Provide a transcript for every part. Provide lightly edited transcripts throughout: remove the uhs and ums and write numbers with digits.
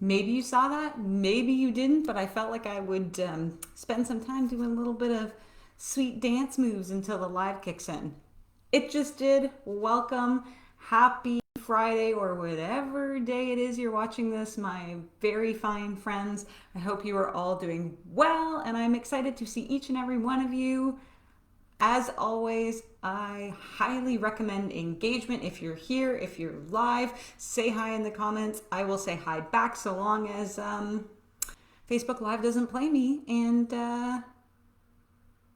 Maybe you saw that, maybe you didn't, but I felt like I would spend some time doing a little bit of sweet dance moves until the live kicks in. It just did. Welcome. Happy Friday or whatever day it is you're watching this, my very fine friends. I hope you are all doing well, and I'm excited to see each and every one of you. As always, I highly recommend engagement. If you're here, if you're live, say hi in the comments. I will say hi back so long as Facebook Live doesn't play me and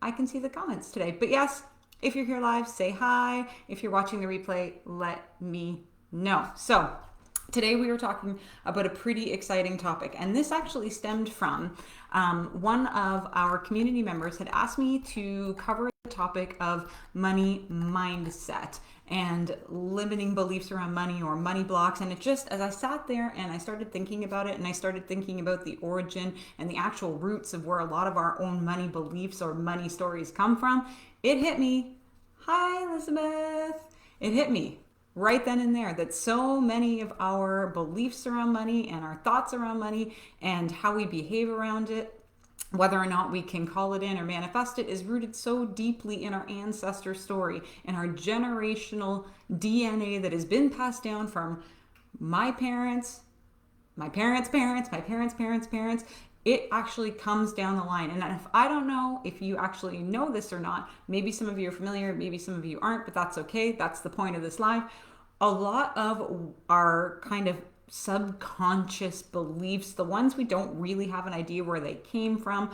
I can see the comments today. But yes, if you're here live, say hi. If you're watching the replay, let me know. So today we are talking about a pretty exciting topic, and this actually stemmed from one of our community members had asked me to cover the topic of money mindset and limiting beliefs around money or money blocks. And it just, as I sat there and I started thinking about it, and I started thinking about the origin and the actual roots of where a lot of our own money beliefs or money stories come from, it hit me. Hi, Elizabeth. It hit me right then and there that so many of our beliefs around money and our thoughts around money and how we behave around it, whether or not we can call it in or manifest it, is rooted so deeply in our ancestor story and our generational DNA that has been passed down from my parents, my parents' parents, my parents' parents' parents. It actually comes down the line. And if I don't know if you actually know this or not, maybe some of you are familiar, maybe some of you aren't, but that's okay. That's the point of this live. A lot of our kind of subconscious beliefs, the ones we don't really have an idea where they came from,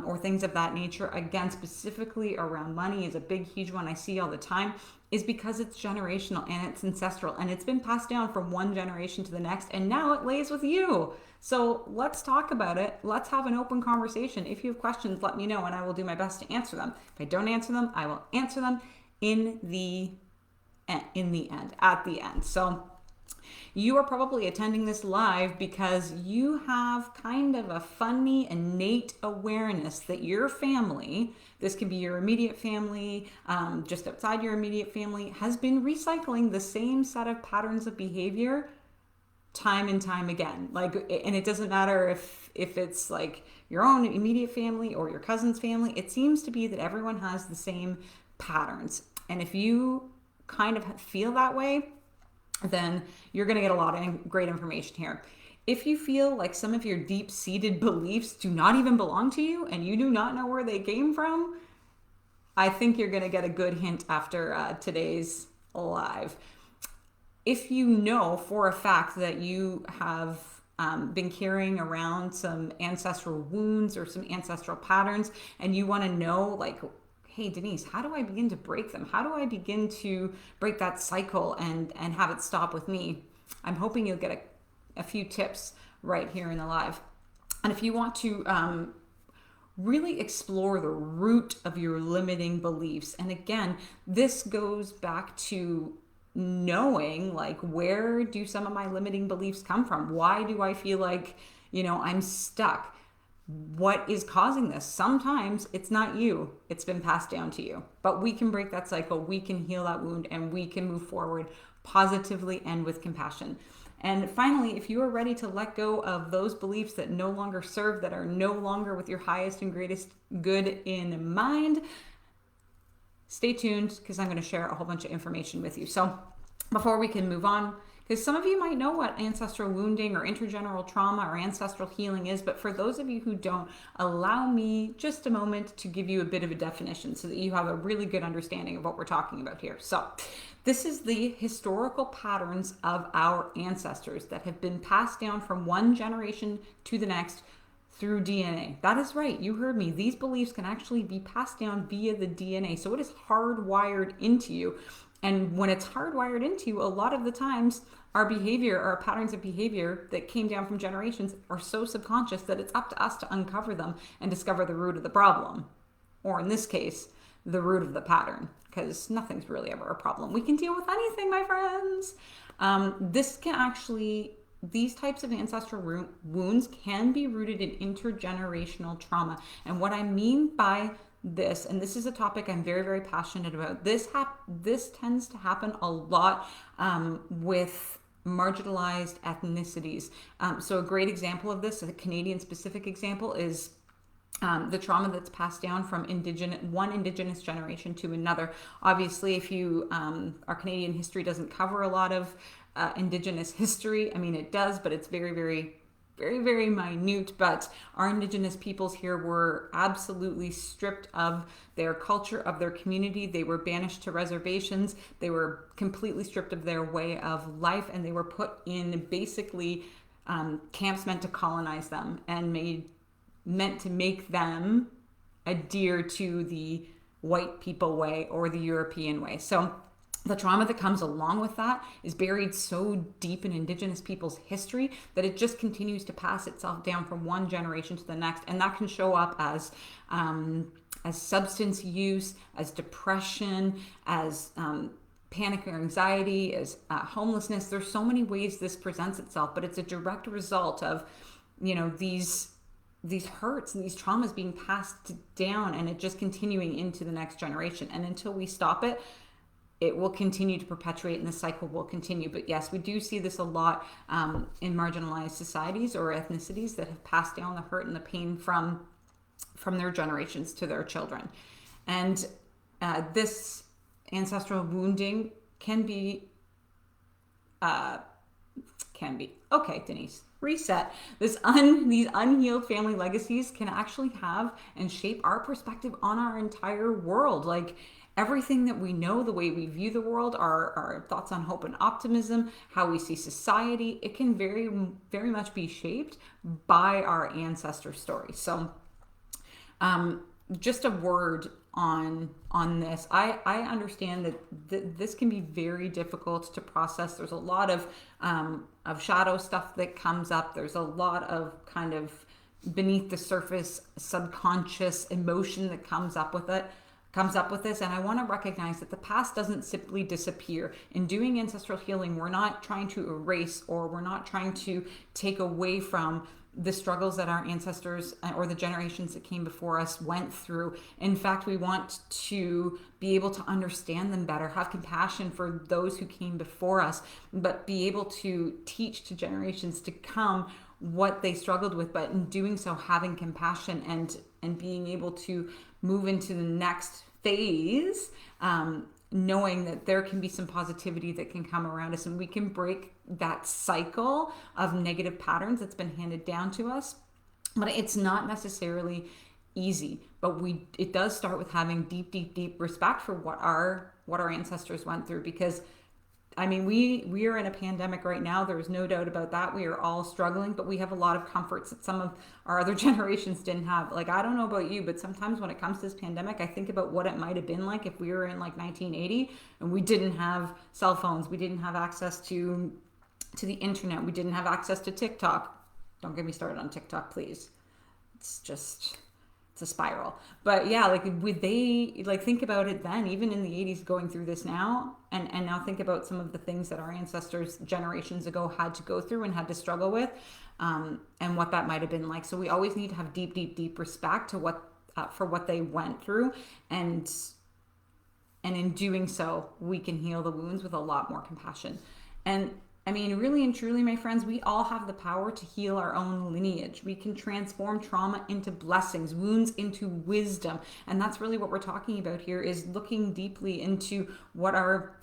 or things of that nature, again, specifically around money is a big, huge one I see all the time, is because it's generational and it's ancestral and it's been passed down from one generation to the next, and now it lays with you. So let's talk about it. Let's have an open conversation. If you have questions, let me know and I will do my best to answer them. If I don't answer them, I will answer them in the end, at the end. So you are probably attending this live because you have kind of a funny innate awareness that your family, this can be your immediate family, just outside your immediate family, has been recycling the same set of patterns of behavior time and time again. Like, and it doesn't matter if it's like your own immediate family or your cousin's family. It seems to be that everyone has the same patterns. And if you kind of feel that way, then you're going to get a lot of great information here. If you feel like some of your deep-seated beliefs do not even belong to you and you do not know where they came from, I think you're going to get a good hint after today's live. If you know for a fact that you have been carrying around some ancestral wounds or some ancestral patterns, and you want to know, like, hey, Denise, how do I begin to break them? How do I begin to break that cycle and have it stop with me? I'm hoping you'll get a few tips right here in the live. And if you want to really explore the root of your limiting beliefs, and again, this goes back to knowing, like, where do some of my limiting beliefs come from? Why do I feel like, I'm stuck? What is causing this? Sometimes it's not you, it's been passed down to you, but we can break that cycle, we can heal that wound, and we can move forward positively and with compassion. And finally, if you are ready to let go of those beliefs that no longer serve, that are no longer with your highest and greatest good in mind, stay tuned because I'm going to share a whole bunch of information with you. So before we can move on, because some of you might know what ancestral wounding or intergenerational trauma or ancestral healing is, but for those of you who don't, allow me just a moment to give you a bit of a definition so that you have a really good understanding of what we're talking about here. So this is the historical patterns of our ancestors that have been passed down from one generation to the next through DNA. That is right, you heard me. These beliefs can actually be passed down via the DNA. So it is hardwired into you. And when it's hardwired into you, a lot of the times our behavior, our patterns of behavior that came down from generations are so subconscious that it's up to us to uncover them and discover the root of the problem. Or in this case, the root of the pattern, because nothing's really ever a problem. We can deal with anything, my friends. These types of ancestral wounds can be rooted in intergenerational trauma. And what I mean by this, and this is a topic I'm very, very passionate about, this tends to happen a lot with marginalized ethnicities. So a great example of this, a Canadian specific example, is the trauma that's passed down from one indigenous generation to another. Obviously, if you our Canadian history doesn't cover a lot of indigenous history. I mean, it does, but it's very, very, very, very minute. But our indigenous peoples here were absolutely stripped of their culture, of their community. They were banished to reservations. They were completely stripped of their way of life, and they were put in basically camps meant to colonize them and meant to make them adhere to the white people way or the European way. So the trauma that comes along with that is buried so deep in Indigenous people's history that it just continues to pass itself down from one generation to the next. And that can show up as substance use, as depression, as panic or anxiety, as homelessness. There's so many ways this presents itself, but it's a direct result of, these hurts and these traumas being passed down, and it just continuing into the next generation. And until we stop it, it will continue to perpetuate, and the cycle will continue. But yes, we do see this a lot in marginalized societies or ethnicities that have passed down the hurt and the pain from their generations to their children. And this ancestral wounding can be okay, Denise, reset. These unhealed family legacies can actually have and shape our perspective on our entire world. Like everything that we know, the way we view the world, our thoughts on hope and optimism, how we see society, it can very, very much be shaped by our ancestor story. So just a word on this. I understand that this can be very difficult to process. There's a lot of shadow stuff that comes up. There's a lot of kind of beneath the surface subconscious emotion that comes up with this. And I want to recognize that the past doesn't simply disappear. In doing ancestral healing, we're not trying to erase, or we're not trying to take away from the struggles that our ancestors or the generations that came before us went through. In fact, we want to be able to understand them better, have compassion for those who came before us, but be able to teach to generations to come what they struggled with, but in doing so, having compassion and being able to move into the next phase, knowing that there can be some positivity that can come around us, and we can break that cycle of negative patterns that's been handed down to us. But it's not necessarily easy, but it does start with having deep respect for what our ancestors went through. Because I mean, we are in a pandemic right now. There's no doubt about that. We are all struggling, but we have a lot of comforts that some of our other generations didn't have. Like, I don't know about you, but sometimes when it comes to this pandemic, I think about what it might have been like if we were in like 1980 and we didn't have cell phones. We didn't have access to the internet. We didn't have access to TikTok. Don't get me started on TikTok, please. It's a spiral. But yeah, like would they think about it then, even in the 80s, going through this now, and now think about some of the things that our ancestors generations ago had to go through and had to struggle with, and what that might have been like. So we always need to have deep respect to what for what they went through, and in doing so, we can heal the wounds with a lot more compassion. And I mean, really and truly, my friends, we all have the power to heal our own lineage. We can transform trauma into blessings, wounds into wisdom. And that's really what we're talking about here, is looking deeply into what our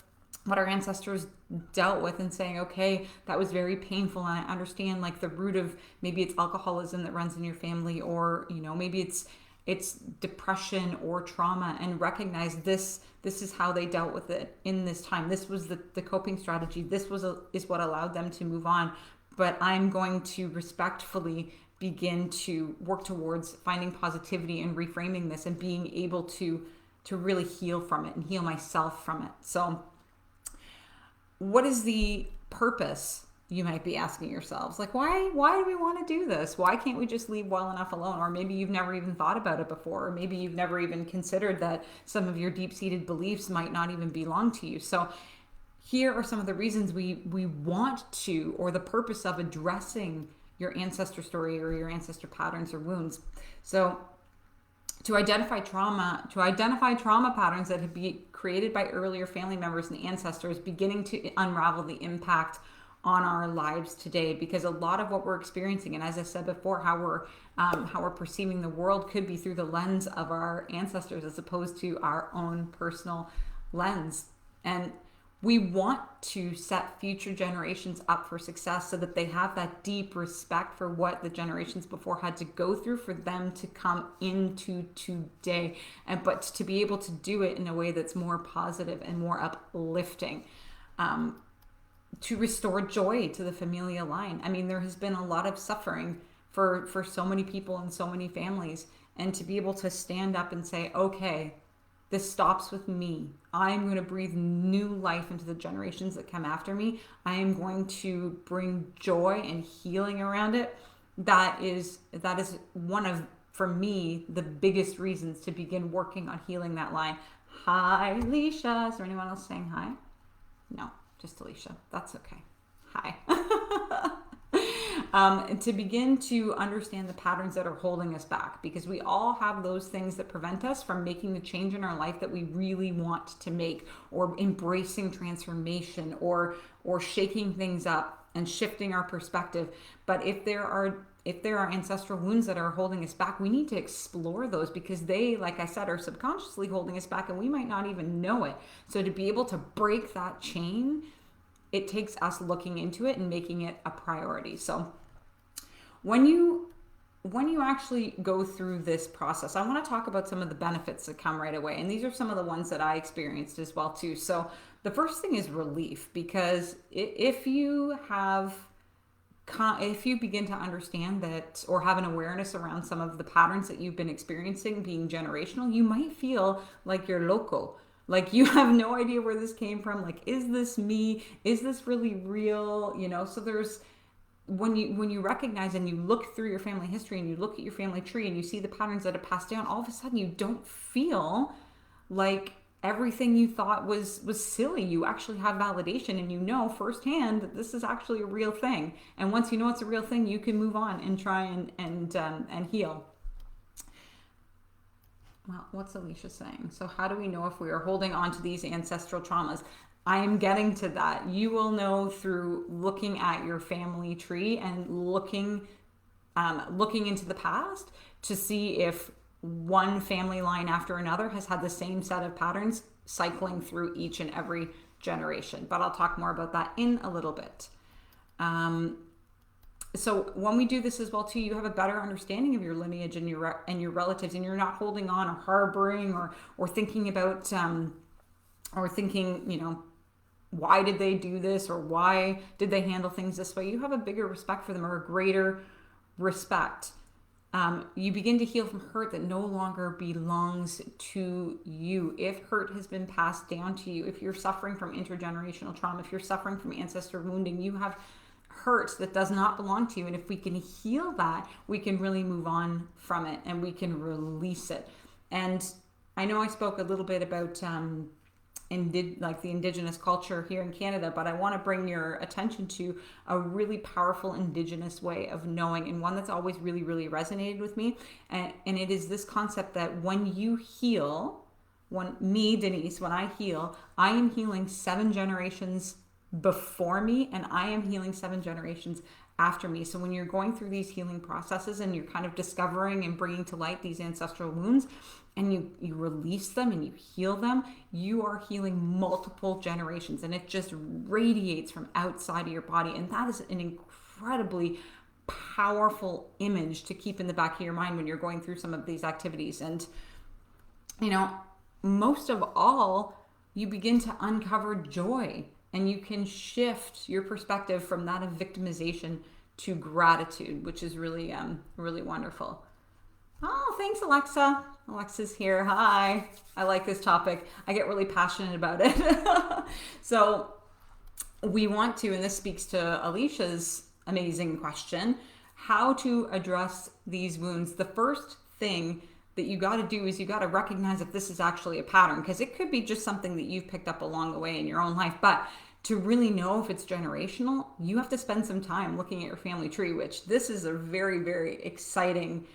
ancestors dealt with and saying, okay, that was very painful. And I understand like the root of, maybe it's alcoholism that runs in your family, or, maybe it's depression or trauma, and recognize this is how they dealt with it in this time. This was the coping strategy. This is what allowed them to move on. But I'm going to respectfully begin to work towards finding positivity and reframing this and being able to really heal from it and heal myself from it. So what is the purpose, you might be asking yourselves? Like, why do we want to do this? Why can't we just leave well enough alone? Or maybe you've never even thought about it before, or maybe you've never even considered that some of your deep-seated beliefs might not even belong to you. So here are some of the reasons we want to, or the purpose of addressing your ancestor story or your ancestor patterns or wounds. So to identify trauma patterns that have been created by earlier family members and ancestors, beginning to unravel the impact on our lives today, because a lot of what we're experiencing, and as I said before, how we're perceiving the world could be through the lens of our ancestors as opposed to our own personal lens. And we want to set future generations up for success so that they have that deep respect for what the generations before had to go through for them to come into today, and but to be able to do it in a way that's more positive and more uplifting, to restore joy to the familial line. I mean, there has been a lot of suffering for so many people and so many families, and to be able to stand up and say, okay, this stops with me. I am going to breathe new life into the generations that come after me. I am going to bring joy and healing around it. That is one of, for me, the biggest reasons to begin working on healing that line. Hi, Alicia. Is there anyone else saying hi? No, just Alicia. That's okay. Hi. To begin to understand the patterns that are holding us back, because we all have those things that prevent us from making the change in our life that we really want to make, or embracing transformation, or shaking things up and shifting our perspective. But if there are ancestral wounds that are holding us back, we need to explore those, because they, like I said, are subconsciously holding us back and we might not even know it. So to be able to break that chain, it takes us looking into it and making it a priority. So when you actually go through this process, I want to talk about some of the benefits that come right away. And these are some of the ones that I experienced as well too. So the first thing is relief, because if you begin to understand that, or have an awareness around some of the patterns that you've been experiencing being generational, you might feel like you're loco. Like you have no idea where this came from. Like, is this me? Is this really real? So there's, when you recognize and you look through your family history and you look at your family tree and you see the patterns that have passed down, all of a sudden you don't feel like everything you thought was silly. You actually have validation, and you know firsthand that this is actually a real thing. And once you know it's a real thing, you can move on and try and heal. Well, what's Alicia saying? So how do we know if we are holding on to these ancestral traumas? I am getting to that. You will know through looking at your family tree and looking into the past to see if one family line after another has had the same set of patterns cycling through each and every generation. But I'll talk more about that in a little bit. So when we do this as well too, you have a better understanding of your lineage and your relatives, and you're not holding on or harboring or thinking about why did they do this, or why did they handle things this way. You have a bigger respect for them, or a greater respect. You begin to heal from hurt that no longer belongs to you. If hurt has been passed down to you, if you're suffering from intergenerational trauma, if you're suffering from ancestor wounding, you have hurt that does not belong to you. And if we can heal that, we can really move on from it and we can release it. And I know I spoke a little bit about the indigenous culture here in Canada, but I want to bring your attention to a really powerful indigenous way of knowing, and one that's always really, really resonated with me. And it is this concept that when you heal, Denise, when I heal, I am healing 7 generations before me, and I am healing 7 generations after me. So when you're going through these healing processes and you're kind of discovering and bringing to light these ancestral wounds, and you release them and you heal them, you are healing multiple generations, and it just radiates from outside of your body. And that is an incredibly powerful image to keep in the back of your mind when you're going through some of these activities. And most of all, you begin to uncover joy, and you can shift your perspective from that of victimization to gratitude, which is really, really wonderful. Oh, thanks, Alexa. Alexa's here. Hi. I like this topic. I get really passionate about it. So we want to, and this speaks to Alicia's amazing question, how to address these wounds. The first thing that you got to do is you got to recognize if this is actually a pattern, because it could be just something that you've picked up along the way in your own life. But to really know if it's generational, you have to spend some time looking at your family tree, which this is a very, very exciting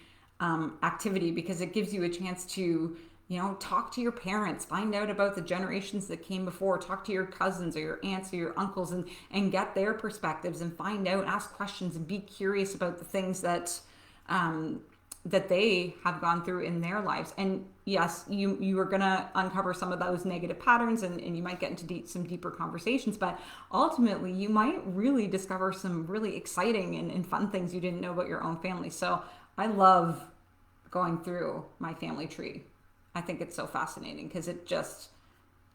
activity, because it gives you a chance to Talk to your parents, find out about the generations that came before, talk to your cousins or your aunts or your uncles, and get their perspectives, and find out, ask questions, and be curious about the things that they have gone through in their lives. And yes, you are going to uncover some of those negative patterns, and you might get into some deeper conversations, but ultimately you might really discover some really exciting and fun things you didn't know about your own family. So I love going through my family tree. I think it's so fascinating because it just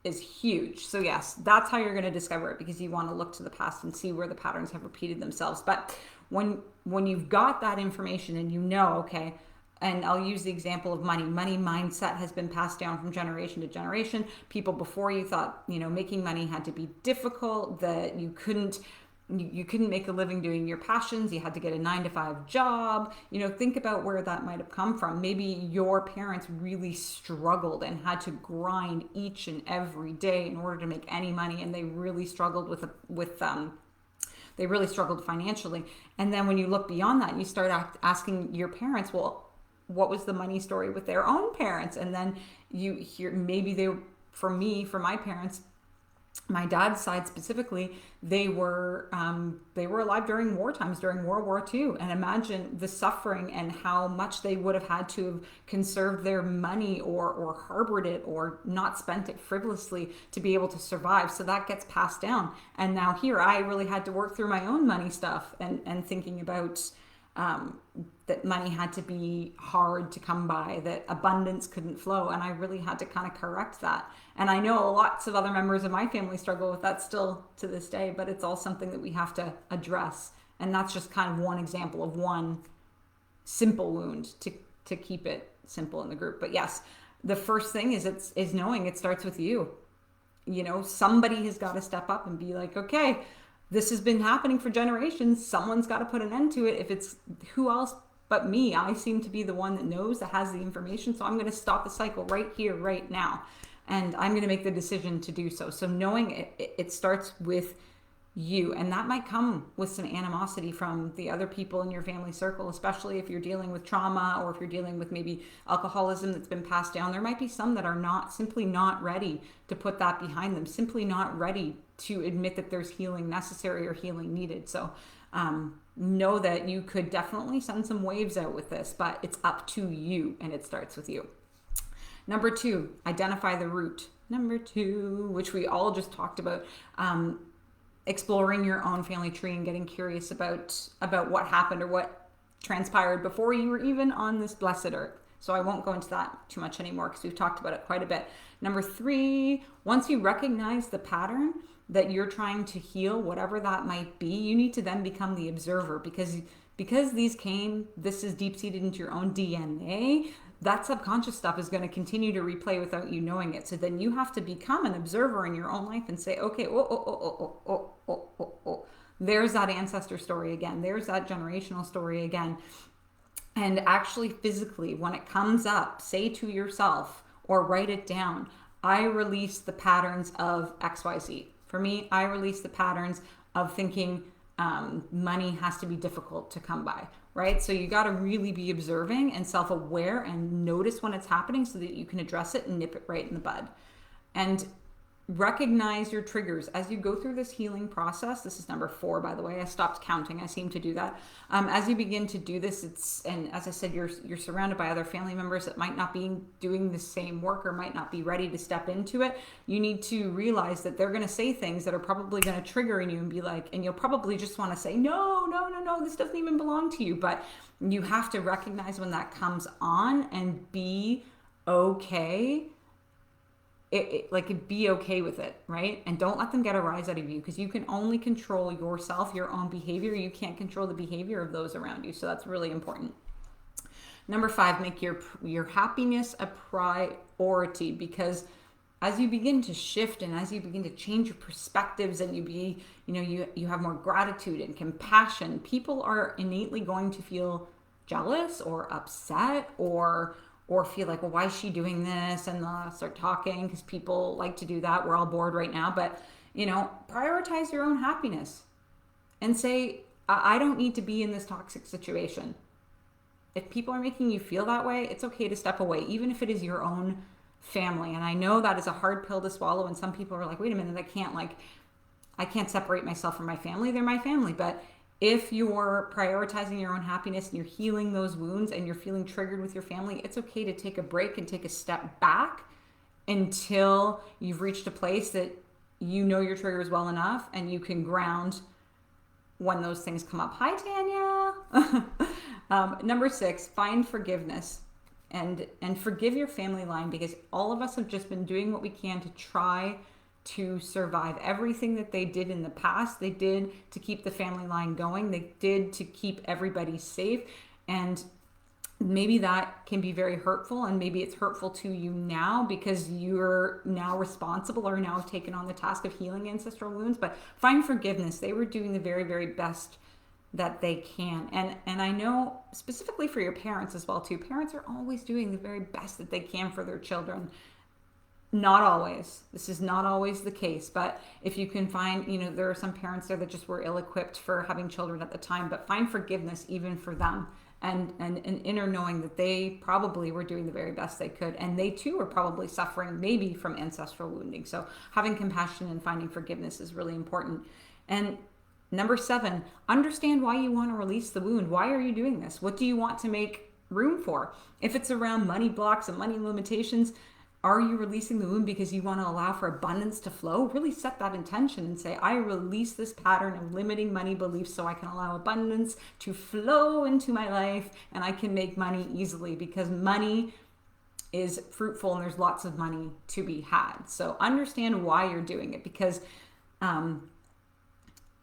is huge. So yes, that's how you're going to discover it, because you want to look to the past and see where the patterns have repeated themselves. But when you've got that information and okay, and I'll use the example of money mindset has been passed down from generation to generation. People before you thought, making money had to be difficult, that you couldn't make a living doing your passions. You had to get a 9-to-5 job. Think about where that might have come from. Maybe your parents really struggled and had to grind each and every day in order to make any money, and they really struggled they really struggled financially. And then when you look beyond that, you start asking your parents, well, what was the money story with their own parents? And then you hear, maybe for my parents, my dad's side specifically, they were alive during war times, during World War II. And imagine the suffering and how much they would have had to have conserved their money or harbored it or not spent it frivolously to be able to survive. So that gets passed down. And now here, I really had to work through my own money stuff and thinking about that money had to be hard to come by, that abundance couldn't flow. And I really had to kind of correct that. And I know lots of other members of my family struggle with that still to this day, but it's all something that we have to address. And that's just kind of one example of one simple wound to keep it simple in the group. But yes, the first thing is knowing it starts with you. Somebody has got to step up and be like, okay, this has been happening for generations. Someone's got to put an end to it. If it's who else but me, I seem to be the one that knows, that has the information. So I'm going to stop the cycle right here, right now. And I'm going to make the decision to do so. So knowing it starts with you. And that might come with some animosity from the other people in your family circle, especially if you're dealing with trauma, or if you're dealing with maybe alcoholism that's been passed down. There might be some that are simply not ready to put that behind them, simply not ready to admit that there's healing necessary or healing needed. So know that you could definitely send some waves out with this, but it's up to you, and it starts with you. Number 2, identify the root. Number 2, which we all just talked about, exploring your own family tree and getting curious about what happened or what transpired before you were even on this blessed earth. So I won't go into that too much anymore because we've talked about it quite a bit. Number 3, once you recognize the pattern that you're trying to heal, whatever that might be, you need to then become the observer, because this is deep-seated into your own DNA. That subconscious stuff is going to continue to replay without you knowing it. So then you have to become an observer in your own life and say, okay, there's that ancestor story again. There's that generational story again. And actually physically, when it comes up, say to yourself or write it down, I release the patterns of XYZ. For me, I release the patterns of thinking money has to be difficult to come by, right? So you got to really be observing and self-aware and notice when it's happening so that you can address it and nip it right in the bud. And recognize your triggers as you go through this healing process. This is number 4, by the way. I stopped counting. I seem to do that. As you begin to do this, and as I said, you're surrounded by other family members that might not be doing the same work or might not be ready to step into it. You need to realize that they're going to say things that are probably going to trigger in you and be like, and you'll probably just want to say, no, this doesn't even belong to you. But you have to recognize when that comes on and be okay. Be okay with it, right? And don't let them get a rise out of you, because you can only control yourself, your own behavior. You can't control the behavior of those around you. So that's really important. Number 5, make your happiness a priority, because as you begin to shift and as you begin to change your perspectives and you have more gratitude and compassion, people are innately going to feel jealous or upset or feel like, well, why is she doing this? And they'll start talking, because people like to do that. We're all bored right now. But, prioritize your own happiness and say, I don't need to be in this toxic situation. If people are making you feel that way, it's okay to step away, even if it is your own family. And I know that is a hard pill to swallow, and some people are like, wait a minute, I can't separate myself from my family. They're my family. But if you're prioritizing your own happiness and you're healing those wounds and you're feeling triggered with your family, it's okay to take a break and take a step back until you've reached a place that you know your triggers well enough and you can ground when those things come up. Hi, Tanya. Number 6, find forgiveness and forgive your family line, because all of us have just been doing what we can to try to survive. Everything that they did in the past, they did to keep the family line going. They did to keep everybody safe. And maybe that can be very hurtful, and maybe it's hurtful to you now because you're now responsible or now taken on the task of healing ancestral wounds. But find forgiveness. They were doing the very, very best that they can. And I know specifically for your parents as well too, parents are always doing the very best that they can for their children. Not always. This is not always the case, but if you can find, there are some parents there that just were ill-equipped for having children at the time, but find forgiveness even for them, and an inner knowing that they probably were doing the very best they could, and they too were probably suffering maybe from ancestral wounding. So having compassion and finding forgiveness is really important. And number 7, understand why you want to release the wound. Why are you doing this? What do you want to make room for? If it's around money blocks and money limitations, are you releasing the wound because you want to allow for abundance to flow? Really set that intention and say, I release this pattern of limiting money beliefs so I can allow abundance to flow into my life and I can make money easily, because money is fruitful and there's lots of money to be had. So understand why you're doing it, because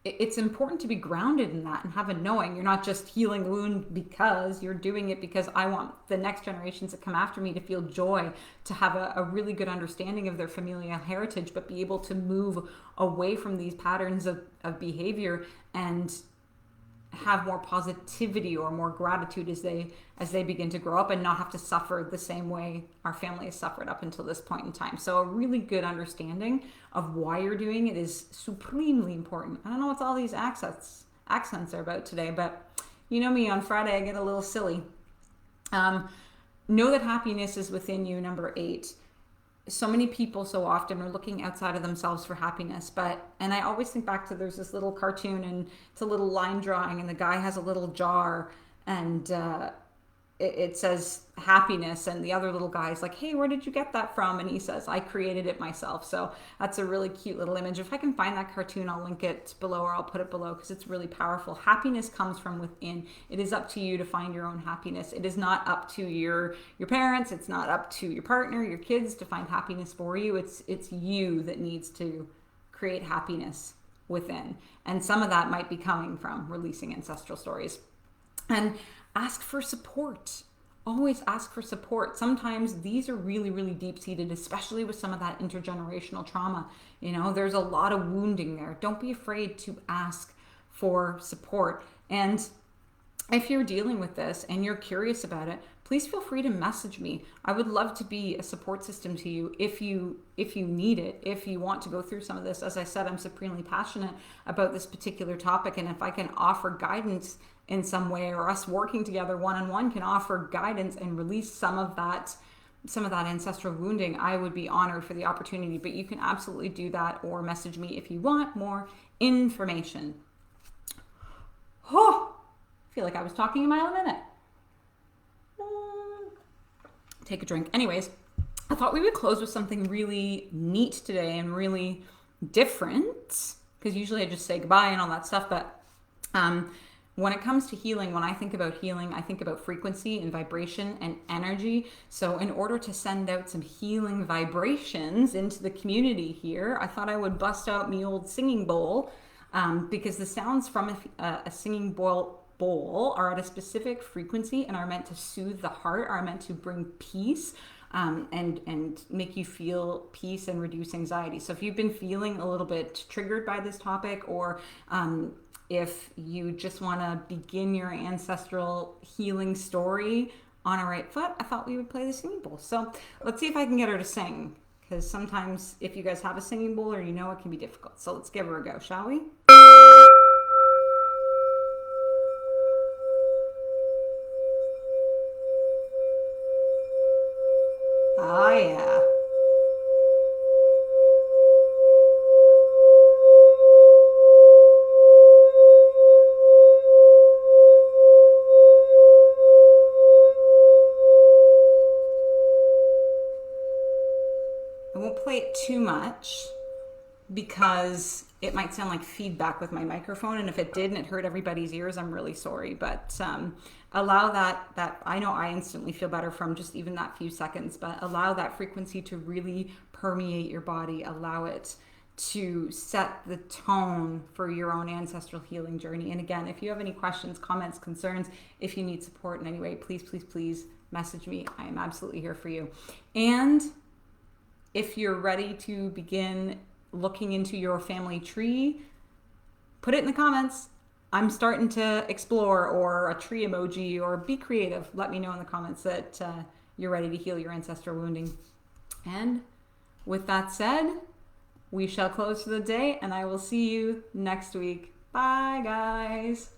it's important to be grounded in that and have a knowing. You're not just healing the wound because you're doing it because I want the next generations that come after me to feel joy, to have a really good understanding of their familial heritage, but be able to move away from these patterns of behavior and have more positivity or more gratitude as they begin to grow up and not have to suffer the same way our family has suffered up until this point in time. So a really good understanding of why you're doing it is supremely important. I don't know what all these accents are about today, but you know me, on Friday I get a little silly. Know that happiness is within you, number 8. So many people so often are looking outside of themselves for happiness, and I always think back to, there's this little cartoon and it's a little line drawing and the guy has a little jar and it says happiness, and the other little guy is like, hey, where did you get that from? And he says, I created it myself. So that's a really cute little image. If I can find that cartoon, I'll link it below, or I'll put it below, because it's really powerful. Happiness comes from within. It is up to you to find your own happiness. It is not up to your parents. It's not up to your partner, your kids to find happiness for you. It's you that needs to create happiness within. And some of that might be coming from releasing ancestral stories. And ask for support. Always ask for support. Sometimes these are really, really deep-seated, especially with some of that intergenerational trauma. There's a lot of wounding there. Don't be afraid to ask for support. And if you're dealing with this and you're curious about it, please feel free to message me. I would love to be a support system to you if you need it, if you want to go through some of this. As I said, I'm supremely passionate about this particular topic, and if I can offer guidance in some way, or us working together one-on-one can offer guidance and release some of that ancestral wounding, I would be honored for the opportunity. But you can absolutely do that, or message me if you want more information. I feel like I was talking a mile a minute. Take a drink. Anyways, I thought we would close with something really neat today and really different, because usually I just say goodbye and all that stuff. But when it comes to healing, when I think about healing, I think about frequency and vibration and energy. So in order to send out some healing vibrations into the community here, I thought I would bust out my old singing bowl, because the sounds from a singing bowl are at a specific frequency and are meant to soothe the heart, are meant to bring peace, and make you feel peace and reduce anxiety. So if you've been feeling a little bit triggered by this topic, or if you just want to begin your ancestral healing story on a right foot, I thought we would play the singing bowl. So let's see if I can get her to sing, because sometimes if you guys have a singing bowl, or it can be difficult. So let's give her a go, shall we? Oh yeah. too much because it might sound like feedback with my microphone, and if it did and it hurt everybody's ears, I'm really sorry. But allow that I know I instantly feel better from just even that few seconds, but allow that frequency to really permeate your body. Allow it to set the tone for your own ancestral healing journey. And again, if you have any questions, comments, concerns, if you need support in any way, please message me. I am absolutely here for you. And if you're ready to begin looking into your family tree, put it in the comments. I'm starting to explore, or a tree emoji, or be creative. Let me know in the comments that you're ready to heal your ancestral wounding. And with that said, we shall close for the day, and I will see you next week. Bye, guys.